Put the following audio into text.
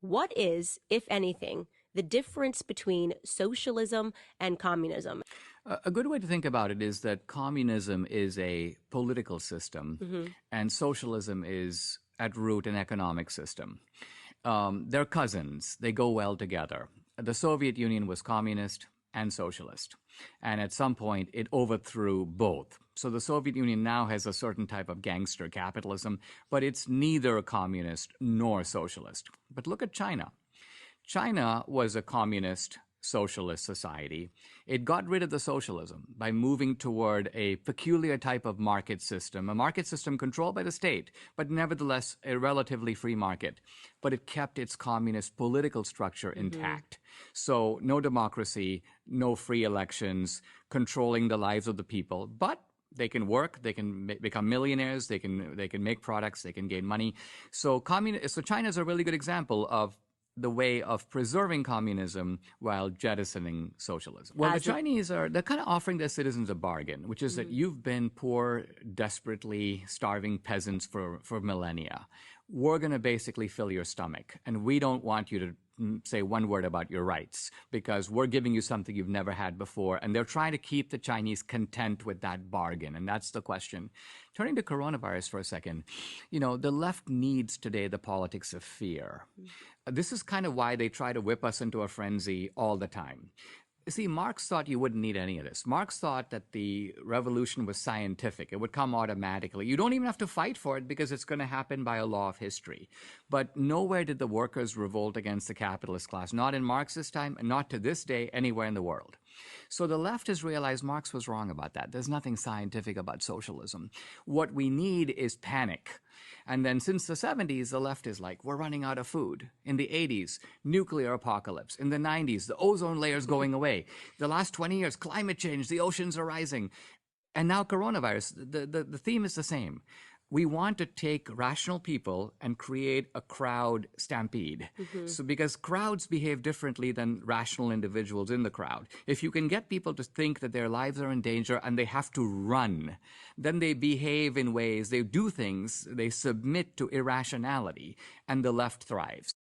What is, if anything, the difference between socialism and communism? A good way to think about it is that communism is a political system, and socialism is, at root, an economic system. They're cousins. They go well together. The Soviet Union was communist and socialist, and at some point it overthrew both. So the Soviet Union now has a certain type of gangster capitalism, but it's neither communist nor socialist. But look at China. China was a communist socialist society. It got rid of the socialism by moving toward a peculiar type of market system, a market system controlled by the state, but nevertheless a relatively free market. But it kept its communist political structure intact. So no democracy, no free elections, controlling the lives of the people, but they can work, they can become millionaires, they can make products, they can gain money. So China is a really good example of the way of preserving communism while jettisoning socialism. Well, the Chinese they're kind of offering their citizens a bargain, which is that you've been poor, desperately starving peasants for millennia. We're going to basically fill your stomach, and we don't want you to say one word about your rights because we're giving you something you've never had before. And they're trying to keep the Chinese content with that bargain. And that's the question. Turning to coronavirus for a second, the left needs today the politics of fear. This is kind of why they try to whip us into a frenzy all the time. See, Marx thought you wouldn't need any of this. Marx thought that the revolution was scientific. It would come automatically. You don't even have to fight for it because it's going to happen by a law of history. But nowhere did the workers revolt against the capitalist class, not in Marx's time, and not to this day anywhere in the world. So the left has realized Marx was wrong about that. There's nothing scientific about socialism. What we need is panic. And then since the 70s, the left is like, we're running out of food. In the 80s, nuclear apocalypse. In the 90s, the ozone layer is going away. The last 20 years, climate change, the oceans are rising. And now coronavirus, the theme is the same. We want to take rational people and create a crowd stampede. So because crowds behave differently than rational individuals in the crowd. If you can get people to think that their lives are in danger and they have to run, then they behave in ways, they do things, they submit to irrationality, and the left thrives.